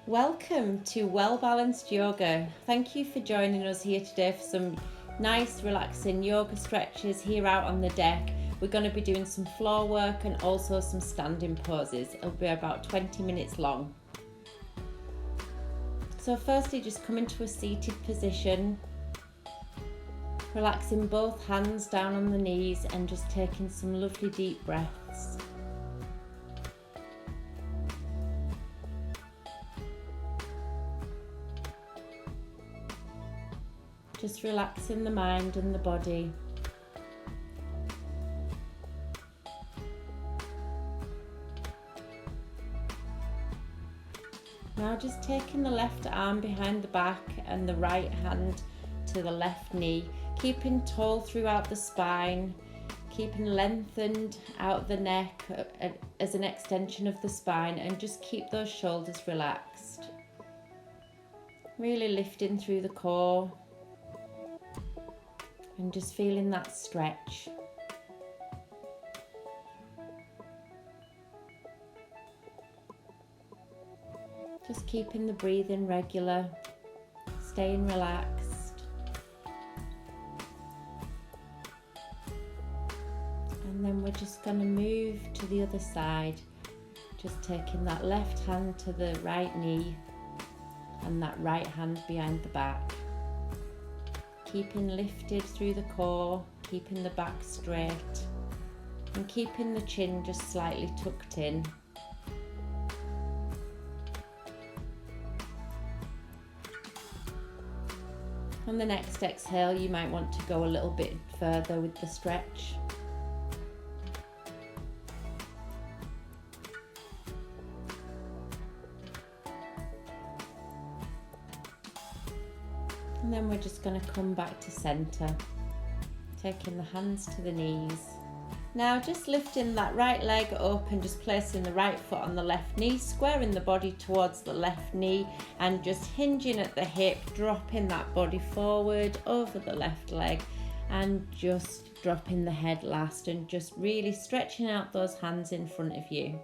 Welcome to Well Balanced Yoga. Thank you for joining us here today for some nice relaxing yoga stretches here out on the deck. We're going to be doing some floor work and also some standing poses. It'll be about 20 minutes long. So firstly, just come into a seated position, relaxing both hands down on the knees and just taking some lovely deep breaths. Just relaxing the mind and the body. Now just taking the left arm behind the back and the right hand to the left knee, keeping tall throughout the spine, keeping lengthened out the neck as an extension of the spine, and just keep those shoulders relaxed. Really lifting through the core. And just feeling that stretch. Just keeping the breathing regular, staying relaxed. And then we're just going to move to the other side. Just taking that left hand to the right knee and that right hand behind the back. Keeping lifted through the core, keeping the back straight, and keeping the chin just slightly tucked in. On the next exhale, you might want to go a little bit further with the stretch. And then we're just going to come back to center, taking the hands to the knees. Now just lifting that right leg up and just placing the right foot on the left knee, squaring the body towards the left knee and just hinging at the hip, dropping that body forward over the left leg and just dropping the head last, and just really stretching out those hands in front of you.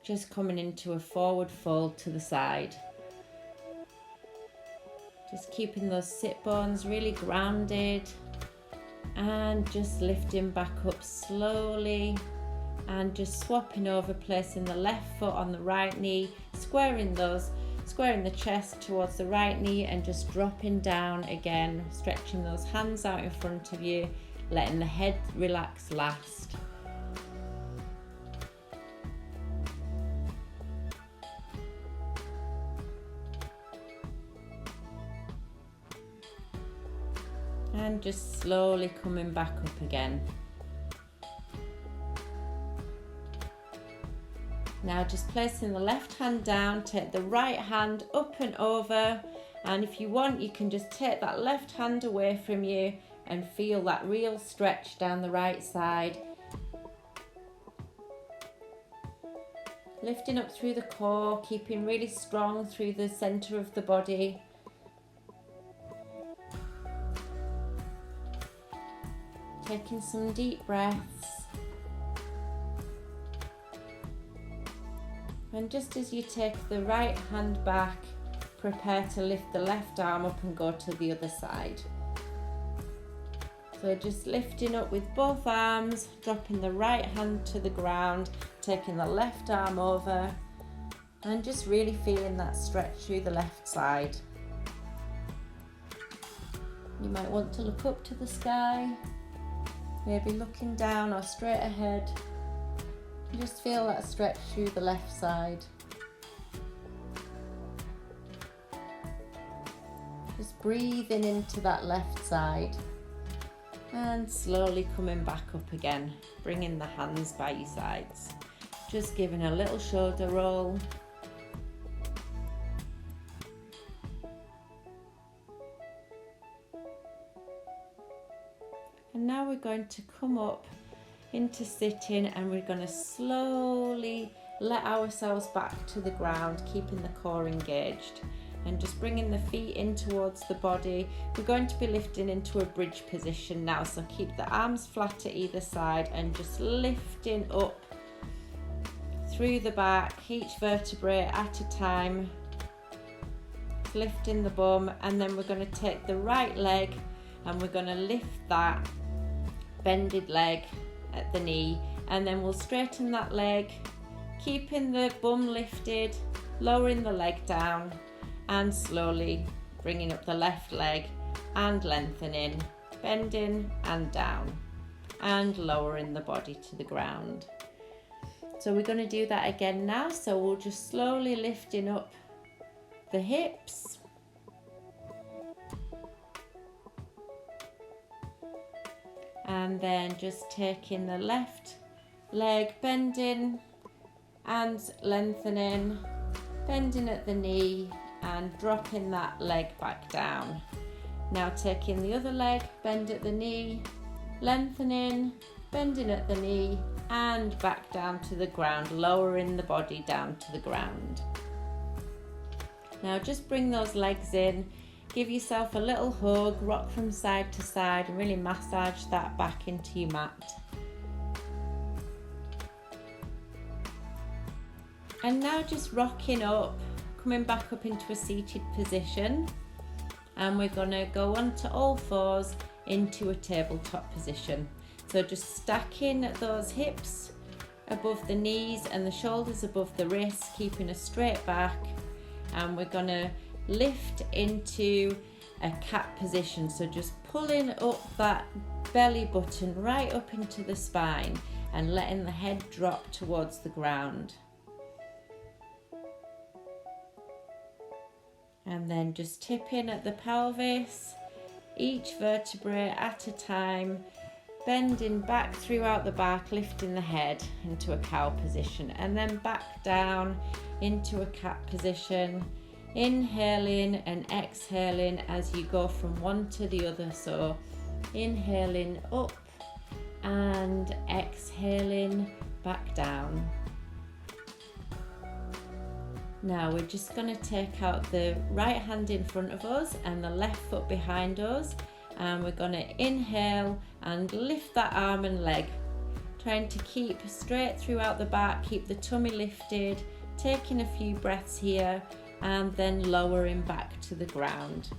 Just coming into a forward fold to the side. Just keeping those sit bones really grounded and just lifting back up slowly and just swapping over, placing the left foot on the right knee, squaring the chest towards the right knee and just dropping down again, stretching those hands out in front of you, letting the head relax last. And just slowly coming back up again. Now just placing the left hand down, take the right hand up and over, and if you want you can just take that left hand away from you and feel that real stretch down the right side. Lifting up through the core, keeping really strong through the center of the body. Taking some deep breaths. And just as you take the right hand back, prepare to lift the left arm up and go to the other side. So just lifting up with both arms, dropping the right hand to the ground, taking the left arm over, and just really feeling that stretch through the left side. You might want to look up to the sky. Maybe looking down or straight ahead. Just feel that stretch through the left side. Just breathing into that left side and slowly coming back up again, bringing the hands by your sides. Just giving a little shoulder roll. And now we're going to come up into sitting, and we're going to slowly let ourselves back to the ground, keeping the core engaged and just bringing the feet in towards the body. We're going to be lifting into a bridge position now, so keep the arms flat at either side and just lifting up through the back, each vertebrae at a time, lifting the bum, and then we're going to take the right leg and we're going to lift that bended leg at the knee, and then we'll straighten that leg, keeping the bum lifted, lowering the leg down, and slowly bringing up the left leg and lengthening, bending and down, and lowering the body to the ground. So we're going to do that again now. So we'll just slowly lifting up the hips, and then just taking the left leg, bending and lengthening, bending at the knee and dropping that leg back down. Now taking the other leg, bend at the knee, lengthening, bending at the knee and back down to the ground, lowering the body down to the ground. Now just bring those legs in, give yourself a little hug, rock from side to side and really massage that back into your mat. And now just rocking up, coming back up into a seated position, and we're going to go onto all fours into a tabletop position. So just stacking those hips above the knees and the shoulders above the wrists, keeping a straight back, and we're going to lift into a cat position. So just pulling up that belly button right up into the spine and letting the head drop towards the ground. And then just tipping at the pelvis, each vertebrae at a time, bending back throughout the back, lifting the head into a cow position, and then back down into a cat position, inhaling and exhaling as you go from one to the other. So inhaling up and exhaling back down. Now we're just going to take out the right hand in front of us and the left foot behind us, and we're going to inhale and lift that arm and leg, trying to keep straight throughout the back, keep the tummy lifted, taking a few breaths here and then lowering back to the ground.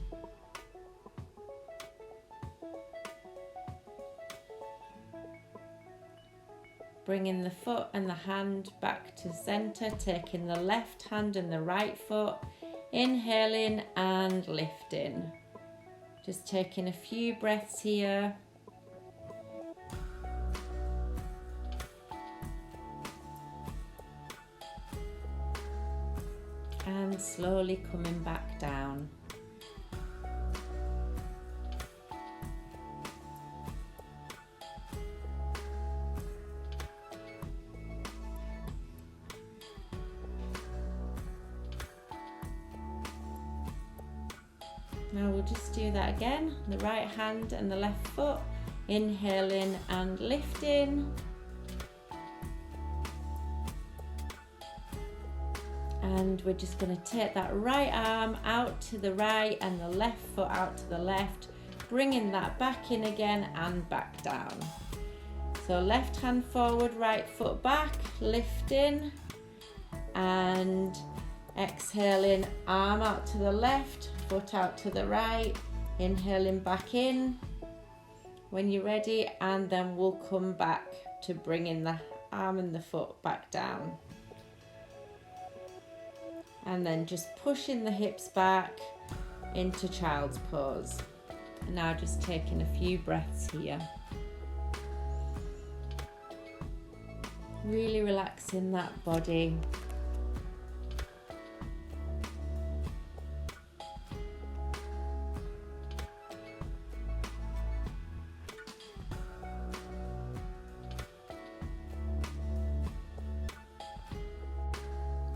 Bringing the foot and the hand back to center, taking the left hand and the right foot, inhaling and lifting. Just taking a few breaths here. And slowly coming back down. Now we'll just do that again, the right hand and the left foot, inhaling and lifting. And we're just going to take that right arm out to the right and the left foot out to the left, bringing that back in again and back down. So left hand forward, right foot back, lifting and exhaling, arm out to the left, foot out to the right, inhaling back in when you're ready, and then we'll come back to bringing the arm and the foot back down. And then just pushing the hips back into child's pose. And now just taking a few breaths here. Really relaxing that body.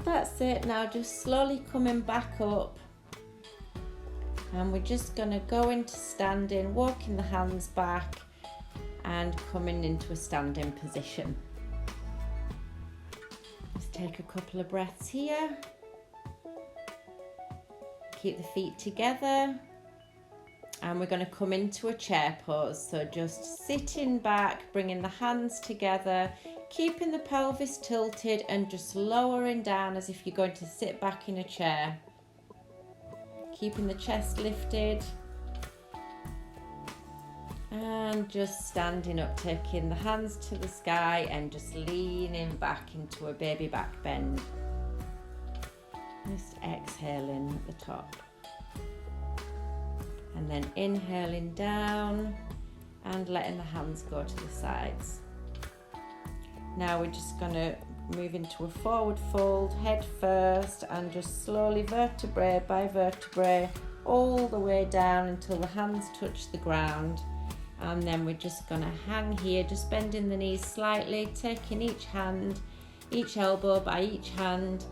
That's it. Now just slowly coming back up, and we're just going to go into standing, walking the hands back and coming into a standing position. Just take a couple of breaths here. Keep the feet together, and we're going to come into a chair pose. So just sitting back, bringing the hands together, keeping the pelvis tilted and just lowering down as if you're going to sit back in a chair. keeping the chest lifted. And just standing up, taking the hands to the sky and just leaning back into a baby back bend. Just exhaling at the top. And then inhaling down and letting the hands go to the sides. Now we're just going to move into a forward fold, head first, and just slowly vertebrae by vertebrae all the way down until the hands touch the ground. And then we're just going to hang here, just bending the knees slightly, taking each hand, each elbow by each hand,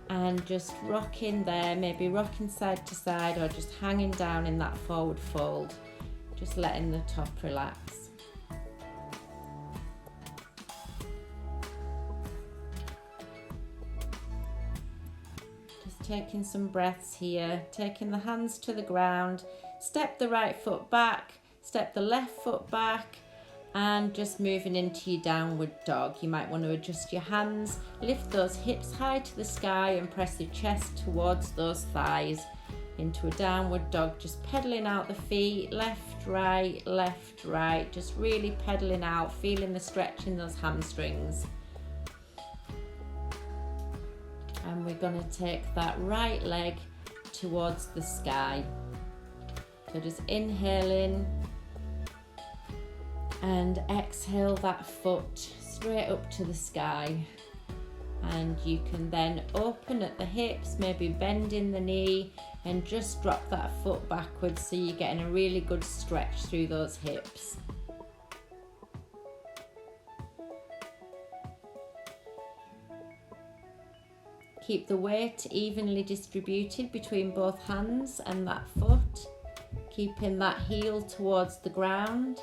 and just rocking there, maybe rocking side to side or just hanging down in that forward fold, just letting the top relax. Just taking some breaths here, taking the hands to the ground, step the right foot back, step the left foot back, and just moving into your downward dog. You might want to adjust your hands, lift those hips high to the sky and press your chest towards those thighs into a downward dog, just pedaling out the feet, left, right, just really pedaling out, feeling the stretch in those hamstrings. And we're going to take that right leg towards the sky. So just inhaling and exhale that foot straight up to the sky. And you can then open at the hips, maybe bending the knee, and just drop that foot backwards so you're getting a really good stretch through those hips. Keep the weight evenly distributed between both hands and that foot, keeping that heel towards the ground.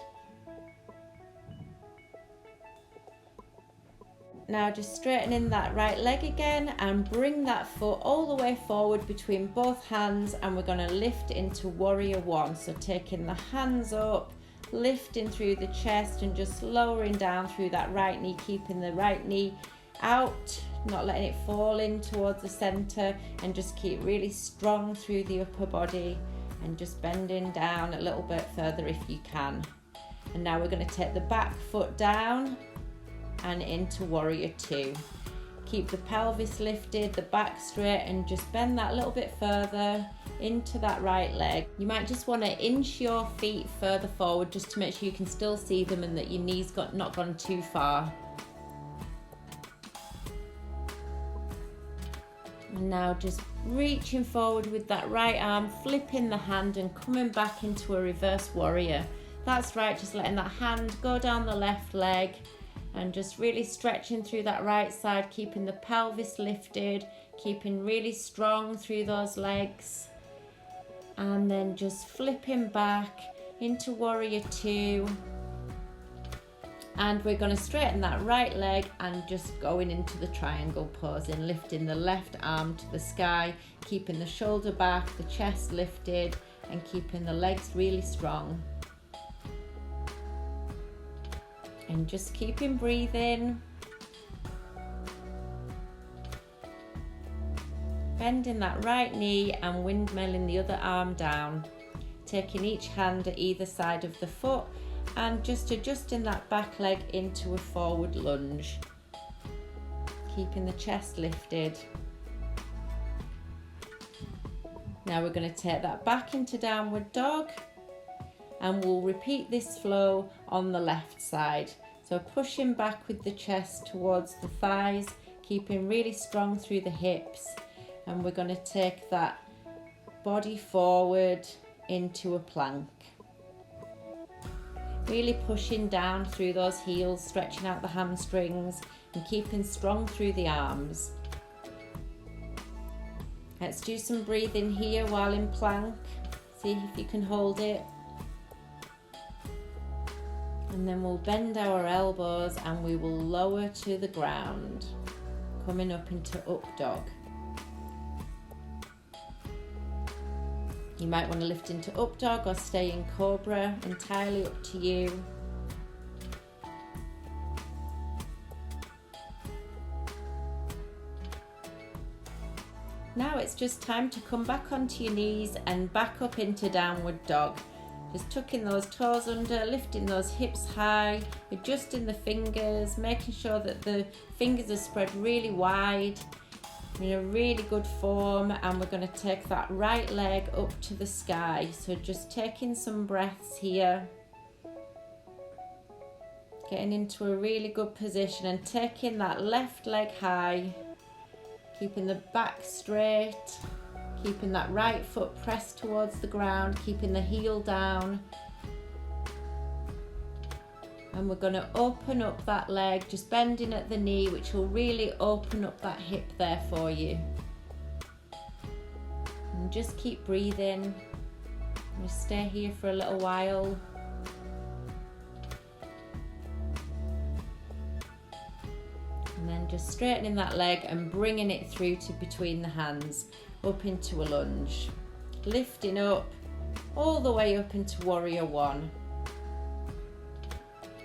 Now just straightening that right leg again and bring that foot all the way forward between both hands, and we're going to lift into warrior one. So taking the hands up, lifting through the chest and just lowering down through that right knee, keeping the right knee out, not letting it fall in towards the center, and just keep really strong through the upper body and just bending down a little bit further if you can. And now we're going to take the back foot down and into warrior two. Keep the pelvis lifted, the back straight, and just bend that a little bit further into that right leg. You might just want to inch your feet further forward just to make sure you can still see them and that your knees not gone too far. And now just reaching forward with that right arm, flipping the hand and coming back into a reverse warrior. That's right, just letting that hand go down the left leg and just really stretching through that right side, keeping the pelvis lifted, keeping really strong through those legs. And then just flipping back into warrior two. And we're going to straighten that right leg and just going into the triangle pose and lifting the left arm to the sky, keeping the shoulder back, the chest lifted, and keeping the legs really strong. And just keeping breathing. Bending that right knee and windmilling the other arm down. Taking each hand at either side of the foot and just adjusting that back leg into a forward lunge. Keeping the chest lifted. Now we're going to take that back into downward dog. And we'll repeat this flow on the left side. So pushing back with the chest towards the thighs, keeping really strong through the hips. And we're going to take that body forward into a plank. Really pushing down through those heels, stretching out the hamstrings and keeping strong through the arms. Let's do some breathing here while in plank. See if you can hold it. And then we'll bend our elbows and we will lower to the ground, coming up into up dog. You might want to lift into up dog or stay in cobra, entirely up to you. Now it's it's just time to come back onto your knees and back up into downward dog. Just tucking those toes under, lifting those hips high, adjusting the fingers, making sure that the fingers are spread really wide, in a really good form. And we're going to take that right leg up to the sky. So just taking some breaths here, getting into a really good position and taking that left leg high, keeping the back straight, keeping that right foot pressed towards the ground, keeping the heel down. And we're going to open up that leg, just bending at the knee, which will really open up that hip there for you. And just keep breathing. I'm going to stay here for a little while. And then just straightening that leg and bringing it through to between the hands, up into a lunge. Lifting up, all the way up into warrior one.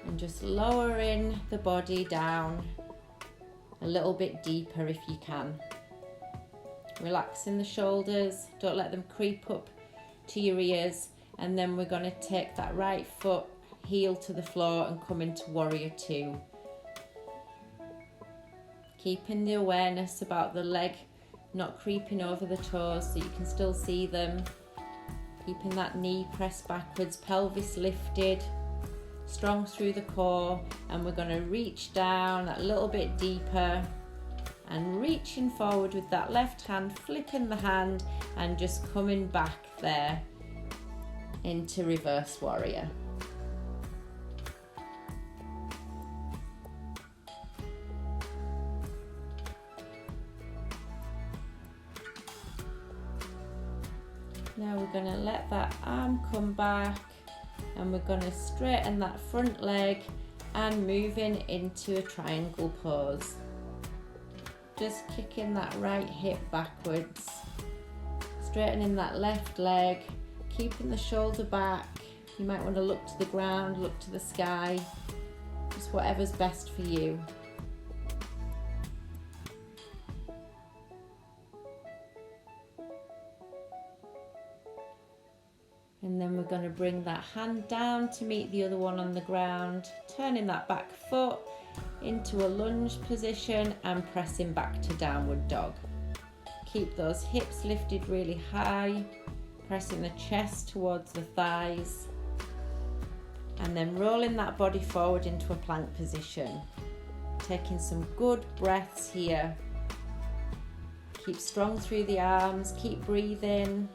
And just lowering the body down a little bit deeper if you can. Relaxing the shoulders, don't let them creep up to your ears. And then we're going to take that right foot, heel to the floor, and come into warrior two. Keeping the awareness about the leg not creeping over the toes so you can still see them. Keeping that knee pressed backwards, pelvis lifted, strong through the core. And we're going to reach down a little bit deeper and reaching forward with that left hand, flipping the hand and just coming back there into reverse warrior. Now we're going to let that arm come back and we're going to straighten that front leg and moving into a triangle pose. Just kicking that right hip backwards, straightening that left leg, keeping the shoulder back. You might want to look to the ground, look to the sky, just whatever's best for you. And then we're going to bring that hand down to meet the other one on the ground, turning that back foot into a lunge position and pressing back to downward dog. Keep those hips lifted really high, pressing the chest towards the thighs, and then rolling that body forward into a plank position. Taking some good breaths here. Keep strong through the arms, keep breathing.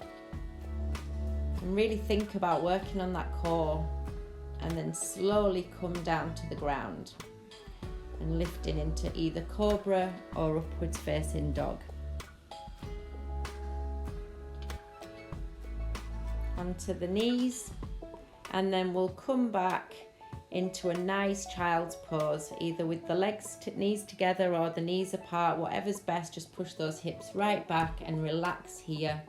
And really think about working on that core, and then slowly come down to the ground and lifting into either cobra or upwards facing dog. Onto the knees, and then we'll come back into a nice child's pose, either with the legs knees together or the knees apart, whatever's best. Just push those hips right back and relax here.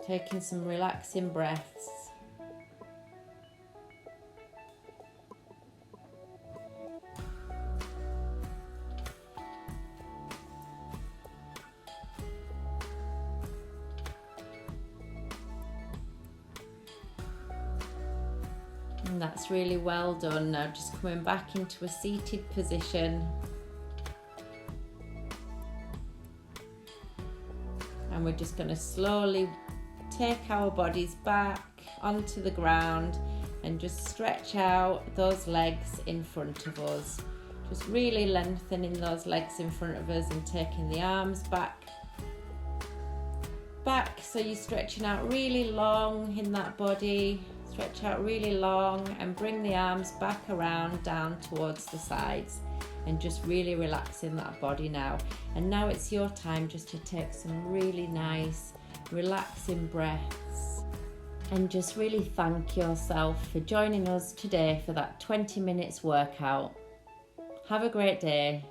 Taking some relaxing breaths. And that's really well done. Now just coming back into a seated position. And we're just going to slowly take our bodies back onto the ground and just stretch out those legs in front of us. Just really lengthening those legs in front of us and taking the arms back so you're stretching out really long in that body. Stretch out really long and bring the arms back around down towards the sides, and just really relaxing that body now. And now it's your time just to take some really nice relaxing breaths and just really thank yourself for joining us today for that 20 minutes workout. Have a great day.